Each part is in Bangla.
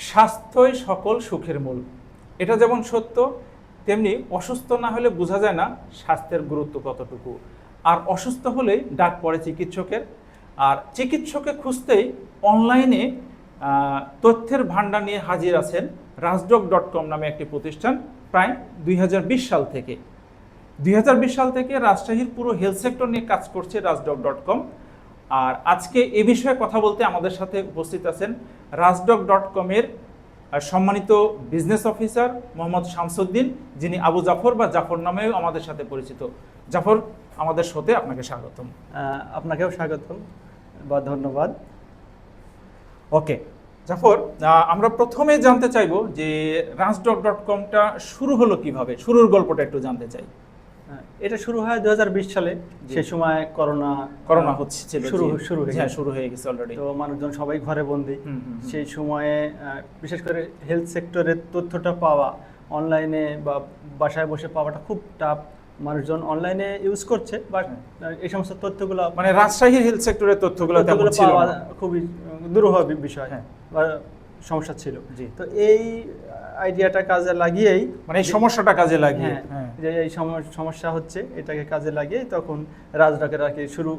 স্বাস্থ্যই সকল সুখের মূল। এটা যেমন সত্য, তেমনি অসুস্থ না হলে বোঝা যায় না স্বাস্থ্যের গুরুত্ব কতটুকু। আর অসুস্থ হলেই ডাক পড়ে চিকিৎসকের, আর চিকিৎসকে খুঁজতেই অনলাইনে তথ্যের ভাণ্ডার নিয়ে হাজির আছেন রাজডক.কম নামে একটি প্রতিষ্ঠান। প্রায় 2020 সাল থেকে 2020 সাল থেকে রাজশাহীর পুরো হেলথ সেক্টর নিয়ে কাজ করছে রাজডক.কম। আর আজকে এ বিষয়ে কথা বলতে আমাদের সাথে উপস্থিত আছেন রাজডক.কমের সম্মানিত বিজনেস অফিসার মোহাম্মদ শামসুদ্দিন, যিনি আবু জাফর বা জাফর নামেও আমাদের সাথে পরিচিত। জাফর, আমাদের শোতে আপনাকে স্বাগতম। আপনাকেও স্বাগতম বা ধন্যবাদ। ওকে জাফর, আমরা প্রথমে জানতে চাইবো যে রাজডক.কমটা শুরু হলো কিভাবে, শুরুর গল্পটা একটু জানতে চাই। এটা শুরু হয় 2020 সালে। সেই সময় করোনা হচ্ছিল, শুরু হয়ে গেছে অলরেডি। তো মানুষজন সবাই ঘরে বন্দি। সেই সময়ে বিশেষ করে হেলথ সেক্টরের তথ্যটা পাওয়া অনলাইনে বা বাসায় বসে পাওয়াটা খুব টাফ। মানুষজন অনলাইনে ইউজ করছে, বাট এই সমস্ত তথ্যগুলো মানে রাজশাহী হেলথ সেক্টরের তথ্যগুলো তেমন ছিল পাওয়া না, খুবই দুরূহ বিষয় বা সমস্যা ছিল। তো এই আইডিয়াটা কাজে লাগিয়েই, মানে এই সমস্যাটা কাজে লাগিয়ে, যে এই সমস্যা হচ্ছে এটাকে কাজে লাগিয়ে তখন রাজডকের আর কি শুরু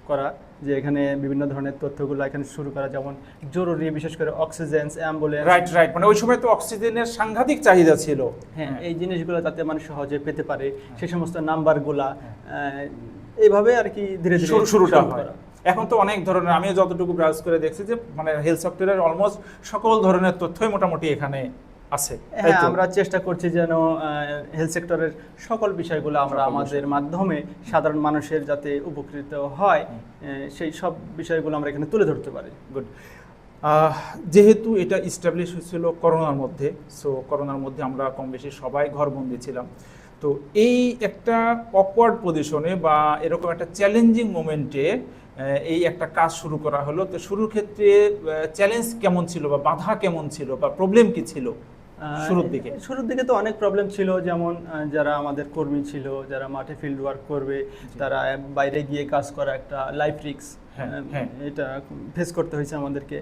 করা, যে এখানে বিভিন্ন ধরনের তথ্যগুলো এখানে শুরু করা, যেমন জরুরি বিশেষ করে অক্সিজেন, অ্যাম্বুলেন্স। রাইট, মানে ওই সময় তো অক্সিজেনের সাংঘাতিক চাহিদা ছিল। হ্যাঁ, এই জিনিসগুলো যাতে মানুষ সহজে পেতে পারে, সেই সমস্ত নাম্বারগুলা এইভাবে আর কি ধীরে ধীরে শুরুটা হয়। এখন তো অনেক ধরনের, আমি যতটুকু ব্রাউজ করে দেখছি যে মানে হেলথ সেক্টরের অলমোস্ট সকল ধরনের তথ্যই মোটামুটি এখানে আছে। হ্যাঁ, আমরা চেষ্টা করছি যেন হেলথ সেক্টরের সকল বিষয়গুলো আমরা আমাদের মাধ্যমে সাধারণ মানুষের যাতে উপকৃত হয়, সেই সব বিষয়গুলো আমরা এখানে তুলে ধরতে পারি। গুড। যেহেতু এটা ইস্টাবলিশ হয়েছিল করোনার মধ্যে, সো করোনার মধ্যে আমরা কম বেশি সবাই ঘরবন্দি ছিলাম। তো এই একটা অকওয়ার্ড পজিশনে বা এরকম একটা চ্যালেঞ্জিং মোমেন্টে এই একটা কাজ শুরু করা হলো। তো শুরুর ক্ষেত্রে চ্যালেঞ্জ কেমন ছিল বা বাধা কেমন ছিল বা প্রবলেম কি ছিল শুরুর দিকে? তো অনেক প্রবলেম ছিল, যেমন যারা আমাদের কর্মী ছিল, যারা মাঠে ফিল্ড ওয়ার্ক করবে, তারা বাইরে গিয়ে কাজ করা একটা লাইফ রিস্ক, এটা ফেস করতে হয়েছে আমাদেরকে।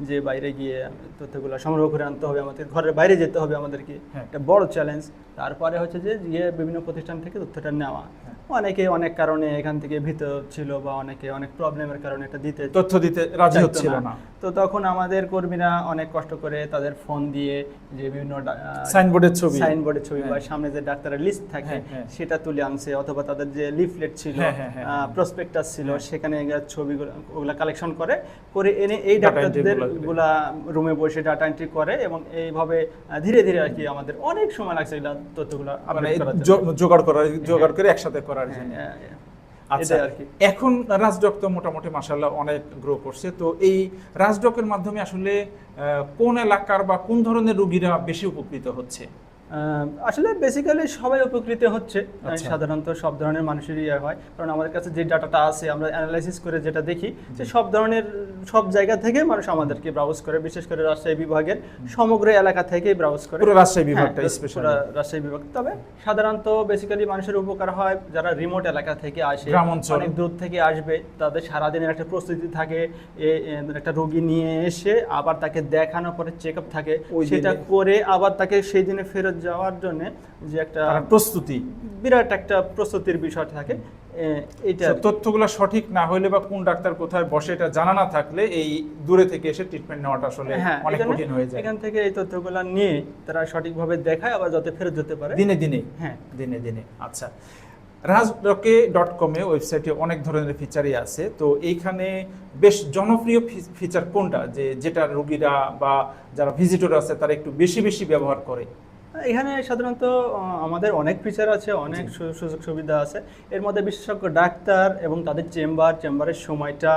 যে বাইরে গিয়ে তথ্যগুলো সংগ্রহ করে আনতে হবে, আমাদের ঘরের বাইরে যেতে হবে আমাদেরকে, একটা বড় চ্যালেঞ্জ। তারপরে হচ্ছে যে গিয়ে বিভিন্ন প্রতিষ্ঠান থেকে তথ্যটা নেওয়া। অনেকে অনেক কারণে এখান থেকে ভীত ছিল বা অনেকে অনেক প্রবলেমের কারণে এটা তথ্য দিতে রাজি হচ্ছিল না। তো তখন আমাদের কর্মীরা অনেক কষ্ট করে তাদের ফোন দিয়ে যে বিভিন্ন সাইনবোর্ডের ছবি বা সামনে যে ডাক্তারের লিস্ট থাকে সেটা তুলে আনছে, অথবা তাদের যে লিফলেট ছিল, প্রসপেক্টাস ছিল, সেখানে ছবিগুলো ওগুলা কালেকশন করে এনে এই ডাক্তারদের গুলা রুমে বসে ডাটা এন্ট্রি করে, এবং এইভাবে ধীরে ধীরে আর কি আমাদের অনেক সময় লাগছে এই তথ্যগুলো জোগাড় করে একসাথে করার জন্য। আচ্ছা, এখন রাজডক তো মোটামুটি মাশাআল্লাহ অনেক গ্রো করছে। তো এই রাজডকের মাধ্যমে আসলে কোন এলাকার বা কোন ধরনের রোগীরা বেশি উপকৃত হচ্ছে? আসলে বেসিক্যালি সবাই উপকৃত হচ্ছে, সাধারণত সব ধরনের মানুষেরই হয়। কারণ আমাদের কাছে যে ডাটাটা আছে, আমরা অ্যানালাইসিস করে যেটা দেখি যে সব জায়গা থেকে মানুষ আমাদেরকে ব্রাউজ করে, বিশেষ করে রাজশাহী বিভাগের সমগ্র এলাকা থেকে ব্রাউজ করে, পুরো রাজশাহী বিভাগটা স্পেশালি রাজশাহী বিভাগ। তবে সাধারণত বেসিক্যালি মানুষের উপকার হয় যারা রিমোট এলাকা থেকে আসে, অনেক দূর থেকে আসবে, তাদের সারাদিনের একটা প্রস্তুতি থাকে, একটা রোগী নিয়ে এসে আবার তাকে দেখানোর পরে চেক আপ থাকে, সেটা করে আবার তাকে সেই দিনে ফেরত যাওয়ার জন্য যে একটা প্রস্তুতি, বিরাট একটা প্রস্তুতির বিষয় থাকে। এটা তথ্যগুলো সঠিক না হলে বা কোন ডাক্তার কোথায় বসে এটা জানা না থাকলে এই দূরে থেকে এসে ট্রিটমেন্ট নেওয়াটা আসলে অনেক কঠিন হয়ে যায়। এখান থেকে এই তথ্যগুলো নিয়ে তারা সঠিকভাবে দেখায়, আবার যাতে ফেরত যেতে পারে দিনে দিনে। আচ্ছা, রাজডকে.কমে ওয়েবসাইটে অনেক ধরনের ফিচারই আছে। তো এইখানে বেশ জনপ্রিয় ফিচার কোনটা, যেটা রোগীরা বা যারা ভিজিটর আছে তারা একটু বেশি ব্যবহার করে? এখানে সাধারণত আমাদের অনেক ফিচার আছে, অনেক সুযোগ সুবিধা আছে। এর মধ্যে বিশেষজ্ঞ ডাক্তার এবং তাদের চেম্বারের সময়টা,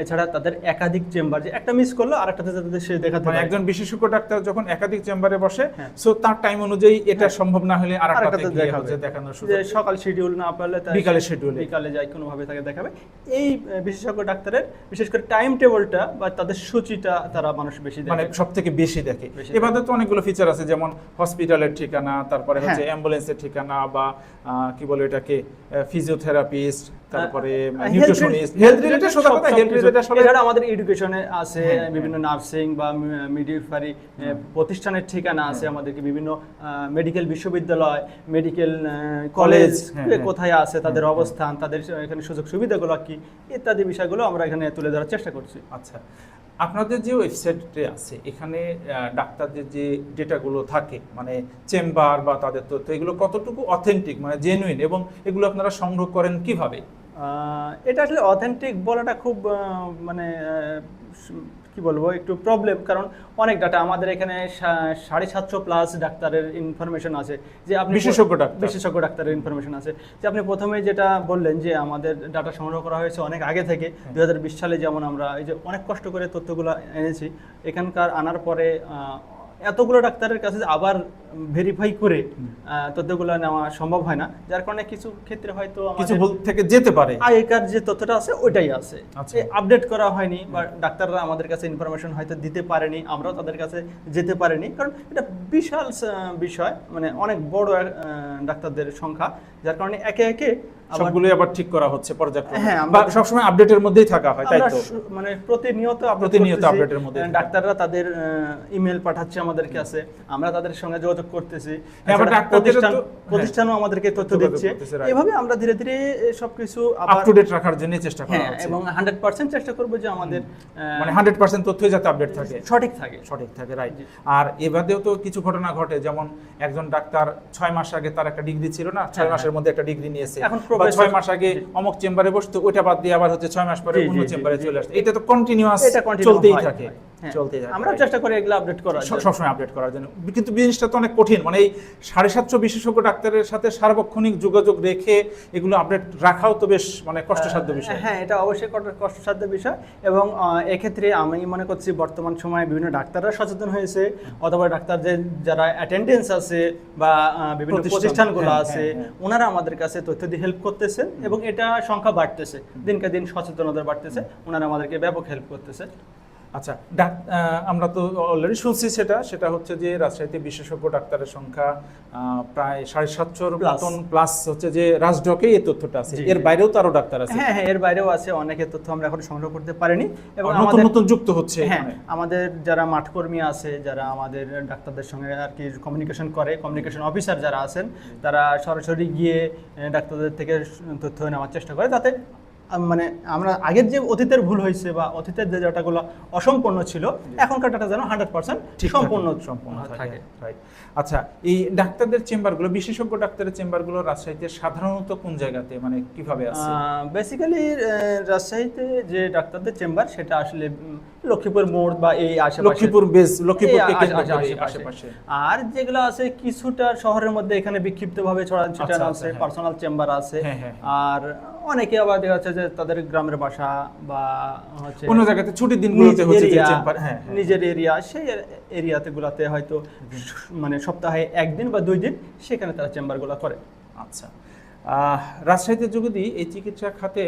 এছাড়া তাদের একাধিক চেম্বার, যে একটা মিস করলো আরেকটাতে যাতে সে দেখাতে পারে। একজন বিশেষজ্ঞ ডাক্তার যখন একাধিক চেম্বারে বসে, সো তার টাইম অনুযায়ী এটা সম্ভব না হলে আরেকটাতে দেখানোর সুযোগ। যে সকাল শিডিউল না পারলে বিকালে যায়, কোনোভাবে তাকে দেখাবে। এই বিশেষজ্ঞ ডাক্তারের বিশেষ করে টাইম টেবিলটা বা তাদের সূচিটা তারা মানুষ বেশি দেখে, মানে সবথেকে বেশি দেখে। এবারে তো অনেকগুলো ফিচার আছে, যেমন হসপিটালের ঠিকানা, তারপরে হচ্ছে অ্যাম্বুলেন্সের ঠিকানা, বা কি বলে এটাকে ফিজিওথেরাপিস্ট, তারপরে নিউট্রিশনিস্ট, হেলথ রিলেটেড সোজা কথা, হেলথ রিলেটেড আসলে এছাড়া আমাদের এডুকেশনে আছে বিভিন্ন নার্সিং বা মিডওয়াইফারি প্রতিষ্ঠানের ঠিকানা আছে, আমাদেরকে বিভিন্ন মেডিকেল বিশ্ববিদ্যালয়, মেডিকেল কলেজ কোথায় আছে, তাদের অবস্থান, তাদের এখানে সুযোগ সুবিধাগুলো কি ইত্যাদি বিষয়গুলো আমরা এখানে তুলে ধরার চেষ্টা করছি। আচ্ছা, আপনাদের যে ওয়েবসাইটে আছে এখানে ডাক্তারদের যে ডেটাগুলো থাকে মানে চেম্বার বা তাদের তথ্য, এগুলো কতটুকু অথেন্টিক মানে জেনুইন, এবং এগুলো আপনারা সংগ্রহ করেন কিভাবে? এটা আসলে অথেন্টিক বলাটা খুব মানে কি বলবো একটু প্রবলেম, কারণ অনেক ডাটা আমাদের এখানে 750+ ডাক্তারের ইনফরমেশন আছে, যে আপনি বিশেষজ্ঞ ডাক্তারের ইনফরমেশন আছে। যে আপনি প্রথমে যেটা বললেন যে আমাদের ডাটা সংগ্রহ করা হয়েছে অনেক আগে থেকে, 2020 সালে যেমন আমরা এই যে অনেক কষ্ট করে তথ্যগুলো এনেছি, এখানকার আনার পরে এতগুলো ডাক্তারের কাছে আবার ভেরিফাই করে তথ্যগুলো নেওয়া সম্ভব হয় না, যার কারণে কিছু ক্ষেত্রে হয়তো কিছু ভুল থেকে যেতে পারে, আগেকার যে তথ্যটা আছে ওইটাই আছে, আপডেট করা হয়নি, বা ডাক্তাররা আমাদের কাছে ইনফরমেশন হয়তো দিতে পারেনি, আমরাও তাদের কাছে যেতে পারিনি, কারণ এটা বিশাল বিষয়, মানে অনেক বড় ডাক্তারদের সংখ্যা, যার কারণে একে একে সবগুলো আবার ঠিক করা হচ্ছে পর্যায়ক্রমে, হ্যাঁ, বা সবসময় আপডেটের মধ্যেই থাকা হয়, তাই তো? মানে প্রতিনিয়ত আপডেটের মধ্যে ডাক্তাররা তাদের ইমেল পাঠাচ্ছে আমাদের কাছে, আমরা তাদের সঙ্গে যোগাযোগ করতেছি, প্রতিষ্ঠানও আমাদেরকে তথ্য দিচ্ছে, এভাবে আমরা ধীরে ধীরে সবকিছু আপ টু ডেট রাখার জন্য চেষ্টা করা হচ্ছে, এবং 100% চেষ্টা করব যে আমাদের মানে 100% তথ্যই যাতে আপডেট থাকে, সঠিক থাকে, রাইট। আর এবারেও তো কিছু ঘটনা ঘটে, যেমন একজন ডাক্তার 6 মাস আগে তার একটা ডিগ্রি ছিল না, 6 মাসের মধ্যে একটা ডিগ্রি নিয়েছে, এখন 6 মাস আগে অমুক চেম্বারে বসতো, ওইটা বাদ দিয়ে আবার হচ্ছে 6 মাস পরে অন্য চেম্বারে চলে আসছে, এটা তো কন্টিনিউয়াস চলতেই থাকে। আমরা চেষ্টা করি এগুলো আপডেট করার, সবসময় আপডেট করার জন্য, কিন্তু জিনিসটা তো অনেক কঠিন, মানে এই 750 বিশেষজ্ঞ ডাক্তারের সাথে সার্বক্ষণিক যোগাযোগ রেখে এগুলো আপডেট রাখাও তো বেশ মানে কষ্টসাধ্য বিষয়। হ্যাঁ, এটা অবশ্যই কষ্টসাধ্য বিষয়, এবং এক্ষেত্রে আমি মনে করছি বর্তমান সময়ে বিভিন্ন ডাক্তাররা সচেতন হয়েছে, অথবা ডাক্তারদের যারা অ্যাটেন্ডেন্স আছে বা বিভিন্ন প্রতিষ্ঠানগুলো আছে, ওনারা আমাদের কাছে তথ্য দিয়ে হেল্প করতেছেন, এবং এটা সংখ্যা বাড়তেছে, দিনকে দিন সচেতনতা বাড়তেছে, ওনারা আমাদেরকে ব্যাপক হেল্প করতেছে। আচ্ছা, আমরা তো অলরেডি শুনছি সেটা হচ্ছে যে রাজশাহীতে বিশেষজ্ঞ ডাক্তারের সংখ্যা প্রায় 750 মতন প্লাস হচ্ছে, যে রাজডকে এই তথ্যটা আছে, এর বাইরেও তো আরো ডাক্তার আছে। হ্যাঁ, এর বাইরেও আছে, অনেকের তথ্য আমরা এখন সংগ্রহ করতে পারিনি, এবং নতুন যুক্ত হচ্ছে। হ্যাঁ, আমাদের যারা মাঠকর্মী আছে, যারা আমাদের ডাক্তারদের সঙ্গে আর কি কমিউনিকেশন করে, কমিউনিকেশন অফিসার যারা আছেন, তারা সরাসরি গিয়ে ডাক্তারদের থেকে তথ্য নেওয়ার চেষ্টা করে, যাতে মানে আমরা আগের যে অতীতের ভুল হয়েছে বা অতীতের যে ডাটাগুলো অসম্পূর্ণ ছিল, এখনকার ডাটা যেন 100% সম্পূর্ণ থাকে। আচ্ছা, এই ডাক্তারদের চেম্বারগুলো, বিশেষজ্ঞ ডাক্তারের চেম্বারগুলো রাজশাহীতে সাধারণত কোন জায়গাতে, মানে কিভাবে আছে? বেসিক্যালি রাজশাহীতে যে ডাক্তারদের চেম্বার, সেটা আসলে লক্ষ্মীপুর মোড় বা এই আশেপাশে, লক্ষ্মীপুরকে কেন্দ্র করে আশেপাশে, আর যেগুলো আছে কিছুটা শহরের মধ্যে এখানে বিক্ষিপ্তভাবে ছড়ানো আছে, পার্সোনাল চেম্বার আছে, আর অনেকে আবার দেখা যাচ্ছে যে তাদের গ্রামের বাসা বা হচ্ছে কোন জায়গাতে ছুটির দিনগুলোতে হচ্ছে যে চেম্বার, নিজের এরিয়া, সেই এরিয়াতে গুলাতে হয়তো মানে সপ্তাহে 1 দিন বা 2 দিন সেখানে তারা চেম্বারগুলো করে। আচ্ছা, রাজশাহীতে যদি এই চিকিৎসা খাতে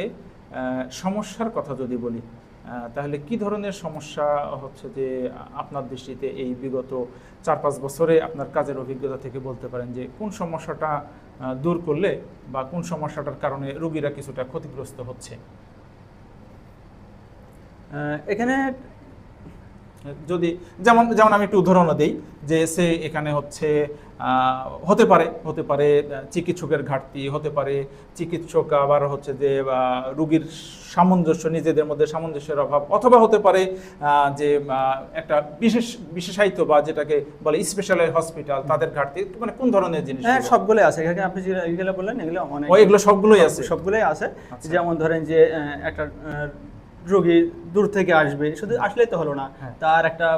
সমস্যার কথা যদি বলি, তাহলে কি ধরনের সমস্যা হচ্ছে যে আপনার দৃষ্টিতে এই বিগত 4-5 বছরে আপনার কাজের অভিজ্ঞতা থেকে বলতে পারেন যে কোন সমস্যাটা দূর করলে বা কোন সমস্যাটার কারণে রোগীরা কিছুটা ক্ষতিগ্রস্ত হচ্ছে? এখানে যদি যেমন আমি একটু উদাহরণ দিই, যে সে এখানে হচ্ছে হতে পারে চিকিৎসকের ঘাটতি, হতে পারে চিকিৎসক আবার হচ্ছে যে রোগীর সামঞ্জস্য, নিজেদের মধ্যে সামঞ্জস্যের অভাব, অথবা হতে পারে যে একটা বিশেষায়িত বা যেটাকে বলে স্পেশালাইজ হসপিটাল, তাদের ঘাটতি, মানে কোন ধরনের জিনিস? হ্যাঁ, সবগুলোই আছে এখানে, আপনি যেগুলো বললেন এগুলো অনেক, এগুলো সবগুলোই আছে। যেমন ধরেন যে একটা রোগী দূর থেকে আসবে, শুধু আসলেই তো হলো না, তার একটা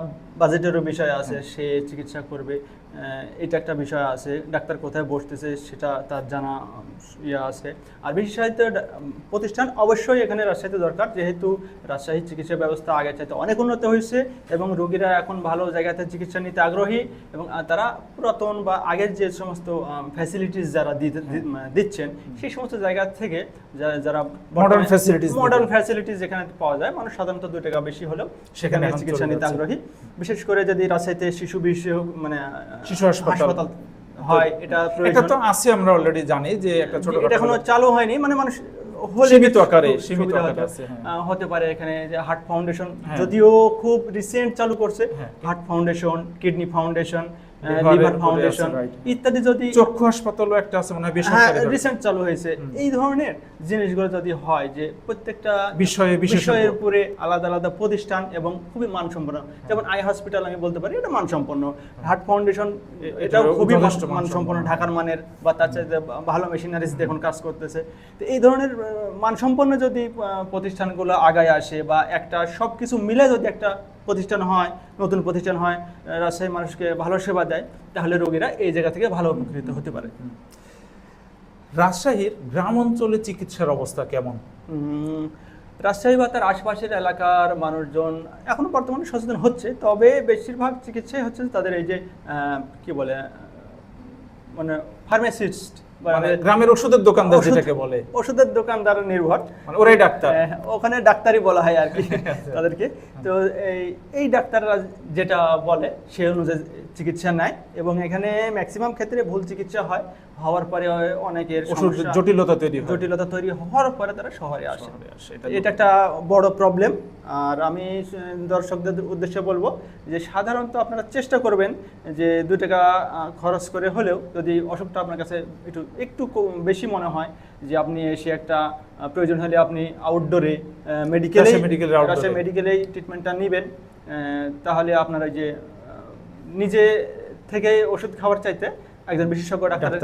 বাজেটেরও বিষয় আছে, সে চিকিৎসা করবে, এটা একটা বিষয় আছে, ডাক্তার কোথায় বসতেছে সেটা তার জানা আছে। আর বিশেষায়িত প্রতিষ্ঠান অবশ্যই এখানে রাজশাহীতে দরকার, যেহেতু রাজশাহীর চিকিৎসা ব্যবস্থা আগের চাইতে অনেক উন্নত হয়েছে, এবং রোগীরা এখন ভালো জায়গাতে চিকিৎসা নিতে আগ্রহী, এবং তারা পুরাতন বা আগের যে সমস্ত ফ্যাসিলিটিস যারা দিচ্ছেন, সেই সমস্ত জায়গা থেকে যারা মডার্ন ফ্যাসিলিটিস যেখানে পাওয়া যায়, মানুষ সাধারণত 2 টাকা বেশি হলেও সেখানে চিকিৎসা নিতে আগ্রহী। বিশেষ করে যদি রাজশাহীতে শিশু হাসপাতাল হয়, এটা তো আছে, আমরা অলরেডি জানি যে একটা ছোট, এটা এখনো চালু হয়নি, মানে মানুষ সীমিত আকারে সুবিধা হতো। আছে, হ্যাঁ। হতে পারে এখানে যে হার্ট ফাউন্ডেশন, হ্যাঁ। যদিও খুব রিসেন্ট চালু করছে, হ্যাঁ। হার্ট ফাউন্ডেশন, কিডনি ফাউন্ডেশন, লিভারের লিভার উপরে ফাউন্ডেশন আছে, right, হ্যাঁ। ইত্যাদি যদি চক্ষু হাসপাতালও একটা আছে মনে হয় হ্যাঁ বেসরকারি ভাবে। রিসেন্ট চালু হয়েছে, এই ধরনের জিনিসগুলো যদি হয় যে প্রত্যেকটা বিষয়ে বিশেষজ্ঞ। বিষয়ের উপরে আলাদা আলাদা প্রতিষ্ঠান এবং খুবই মানসম্পন্ন, যেমন আই হসপিটাল আমি বলতে পারি এটা মানসম্পন্ন, হার্ট ফাউন্ডেশন এটাও খুবই যথেষ্ট মানসম্পন্ন, ঢাকার মানের, বা তার চাইতে ভালো মেশিনারিজ এখন কাজ করতেছে। তো এই ধরনের মানসম্পন্ন যদি প্রতিষ্ঠানগুলো আগায় আসে বা একটা সবকিছু মিলে যদি একটা প্রতিষ্ঠান হয়, নতুন প্রতিষ্ঠান হয়, রাজশাহী মানুষকে ভালো সেবা দেয়, তাহলে রোগীরা এই জায়গা থেকে ভালো উপকৃত হতে পারে। রাজশাহীর গ্রাম অঞ্চলে চিকিৎসার অবস্থা কেমন? রাজশাহী বা তার আশপাশের এলাকার মানুষজন এখনো বর্তমানে সচেতন হচ্ছে, তবে বেশিরভাগ চিকিৎসাই হচ্ছে তাদের এই যে কি বলে মানে ফার্মাসিস্ট, মানে গ্রামের ওষুধের দোকানদার যেটাকে বলে, ওষুধের দোকানদার নির্ভর, মানে ওরাই ডাক্তার, ওখানে ডাক্তারই বলা হয় আর কি তাদেরকে। তো এই ডাক্তাররা যেটা বলে সে অনুযায়ী চিকিৎসা নেয়, এবং এখানে ম্যাক্সিমাম ক্ষেত্রে ভুল চিকিৎসা হয়, হওয়ার পরে অনেকের সমস্যা, জটিলতা তৈরি হওয়ার পরে তারা শহরে আসে। এটা একটা বড় প্রবলেম। আর আমি দর্শকদের উদ্দেশ্যে বলবো যে সাধারণত আপনারা চেষ্টা করবেন যে 2 টাকা খরচ করে হলেও, যদি অসুখটা আপনার কাছে একটু বেশি মনে হয়, যে আপনি এসে একটা প্রয়োজন হলে আপনি আউটডোরে মেডিকেলেই ট্রিটমেন্টটা নেবেন, তাহলে আপনারা যে নিজে থেকে ওষুধ খাওয়ার চাইতে একজন বিশেষজ্ঞ ডাক্তারের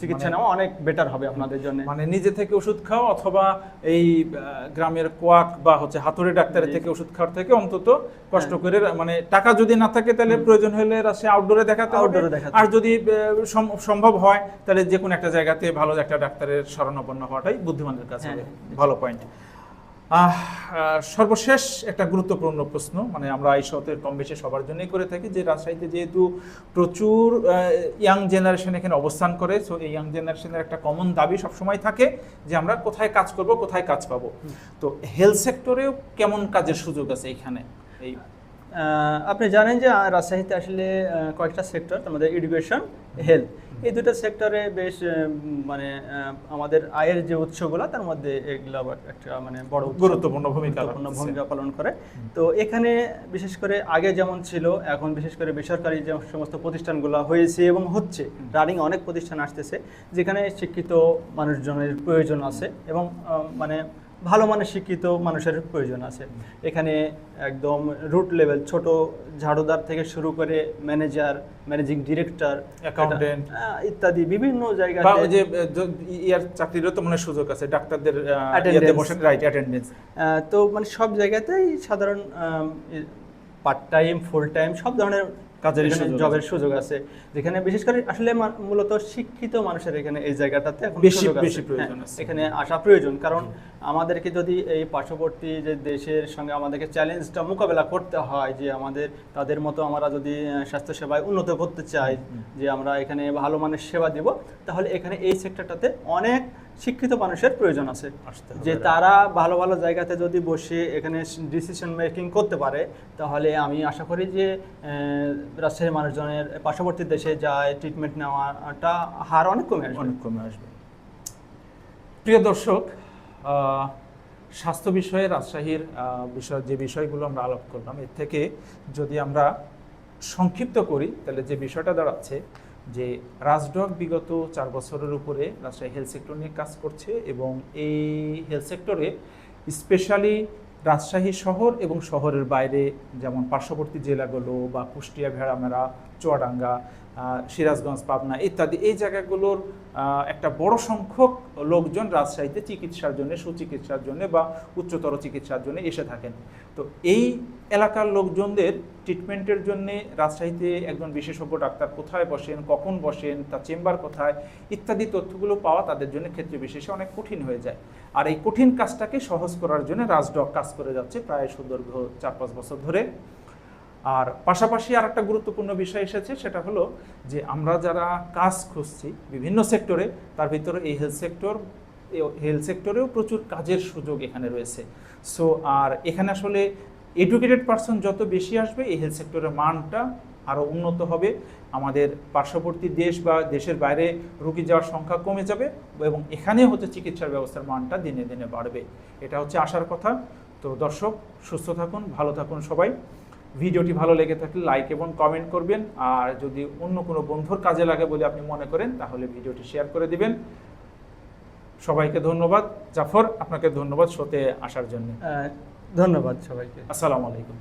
চিকিৎসা নেওয়া অনেক বেটার হবে আপনাদের জন্য। মানে নিজে থেকে ওষুধ খাও অথবা এই গ্রামের কোয়াক বা হাতুড়ে ডাক্তারের থেকে ওষুধ খাওয়ার থেকে অন্তত কষ্ট করে, মানে টাকা যদি না থাকে তাহলে প্রয়োজন হলে রাশে আউটডোরে দেখাতে হবে, আর যদি সম্ভব হয় তাহলে যে কোনো একটা জায়গাতে ভালো একটা ডাক্তারের শরণাপন্ন হওয়াটাই বুদ্ধিমানের কাছে হবে। ভালো পয়েন্ট। সর্বশেষ একটা গুরুত্বপূর্ণ প্রশ্ন, মানে আমরা এই শোতে কম বেশি সবার জন্যই করে থাকি, যে রাজশাহীতে যেহেতু প্রচুর ইয়াং জেনারেশন এখানে অবস্থান করে, সো এই ইয়াং জেনারেশনের একটা কমন দাবি সবসময় থাকে যে আমরা কোথায় কাজ করব, কোথায় কাজ পাবো। তো হেলথ সেক্টরেও কেমন কাজের সুযোগ আছে এখানে? এই আপনি জানেন যে রাজশাহীতে আসলে কয়েকটা সেক্টর, আমাদের এডুকেশন, হেলথ, এই দুটো সেক্টরে বেশ মানে আমাদের আয়ের যে উৎসগুলো তার মধ্যে এগুলো একটা মানে বড় গুরুত্বপূর্ণ ভূমিকা পালন করে। তো এখানে বিশেষ করে আগে যেমন ছিল, এখন বিশেষ করে বেসরকারি যে সমস্ত প্রতিষ্ঠানগুলো হয়েছে এবং হচ্ছে, রানিং অনেক প্রতিষ্ঠান আসতেছে যেখানে শিক্ষিত মানুষজনের প্রয়োজন আছে এবং মানে ভালো মানের শিক্ষিত মানুষের প্রয়োজন আছে। এখানে একদম রুট লেভেল, ছোট ঝাড়ুদার থেকে শুরু করে ম্যানেজার, ম্যানেজিং ডিরেক্টর, অ্যাকাউন্টেন্ট ইত্যাদি বিভিন্ন জায়গায় যে ইয়ার চাকরিরও তো মনে সুযোগ আছে, ডাক্তারদের অ্যাটেন্ডেন্স, তো মানে সব জায়গাতেই সাধারণ পার্ট টাইম, ফুল টাইম সব ধরনের কাজের জবের সুযোগ আছে, যেখানে বিশেষ করে আসলে মূলত শিক্ষিত মানুষের এখানে এই জায়গাটাতে এখন বেশি প্রয়োজন আছে, এখানে আসা প্রয়োজন। কারণ আমাদেরকে যদি এই পার্শ্ববর্তী যে দেশের সঙ্গে আমাদেরকে চ্যালেঞ্জটা মোকাবেলা করতে হয়, যে তাদের মতো আমরা যদি স্বাস্থ্যসেবায় উন্নত করতে চাই, যে আমরা এখানে ভালো মানের সেবা দিব, তাহলে এখানে এই সেক্টরটাতে অনেক শিক্ষিত মানুষের প্রয়োজন আছে, যে তারা ভালো ভালো জায়গাতে যদি বসে এখানে ডিসিশন মেকিং করতে পারে, তাহলে আমি আশা করি যে রাজশাহীর মানুষজনের পার্শ্ববর্তী দেশে যায় ট্রিটমেন্ট নেওয়াটা হার অনেক কমে আসবে। প্রিয় দর্শক, স্বাস্থ্য বিষয়ে রাজশাহীর যে বিষয়গুলো আমরা আলাপ করলাম, এর থেকে যদি আমরা সংক্ষিপ্ত করি তাহলে যে বিষয়টা দাঁড়াচ্ছে যে রাজডক বিগত 4 বছরের উপরে রাজশাহী হেলথ সেক্টর নিয়ে কাজ করছে, এবং এই হেলথ সেক্টরে স্পেশালি রাজশাহী শহর এবং শহরের বাইরে যেমন পার্শ্ববর্তী জেলাগুলো বা কুষ্টিয়া, ভেড়ামারা, চুয়াডাঙ্গা, সিরাজগঞ্জ, পাবনা ইত্যাদি এই জায়গাগুলোর একটা বড় সংখ্যক লোকজন রাজশাহীতে চিকিৎসার জন্য, সুচিকিৎসার জন্য বা উচ্চতর চিকিৎসার জন্য এসে থাকেন। তো এই এলাকার লোকজনদের ট্রিটমেন্টের জন্য রাজশাহীতে একজন বিশেষজ্ঞ ডাক্তার কোথায় বসেন, কখন বসেন, তার চেম্বার কোথায় ইত্যাদি তথ্যগুলো পাওয়া তাদের জন্য ক্ষেত্রে বিশেষে অনেক কঠিন হয়ে যায়। আর এই কঠিন কাজটাকে সহজ করার জন্য রাজডক কাজ করে যাচ্ছে প্রায় সুদীর্ঘ 4-5 বছর ধরে। আর পাশাপাশি আর একটা গুরুত্বপূর্ণ বিষয় এসেছে, সেটা হলো যে আমরা যারা কাজ খুঁজছি বিভিন্ন সেক্টরে, তার ভিতরে এই হেলথ সেক্টরেও প্রচুর কাজের সুযোগ এখানে রয়েছে। সো আর এখানে আসলে এডুকেটেড পারসন যত বেশি আসবে, এই হেলথ সেক্টরের মানটা আরও উন্নত হবে, আমাদের পার্শ্ববর্তী দেশ বা দেশের বাইরে রোগী যাওয়ার সংখ্যা কমে যাবে এবং এখানে হচ্ছে চিকিৎসার ব্যবস্থার মানটা দিনে দিনে বাড়বে। এটা হচ্ছে আশার কথা। তো দর্শক, সুস্থ থাকুন, ভালো থাকুন সবাই। ভিডিওটি ভালো লেগে থাকলে লাইক এবং কমেন্ট করবেন, আর যদি অন্য কোনো বন্ধুর কাজে লাগে বলে আপনি মনে করেন তাহলে ভিডিওটি শেয়ার করে দিবেন। সবাইকে ধন্যবাদ। জাফর, আপনাকে ধন্যবাদ শোতে আসার জন্য। ধন্যবাদ সবাইকে। আসসালামু আলাইকুম।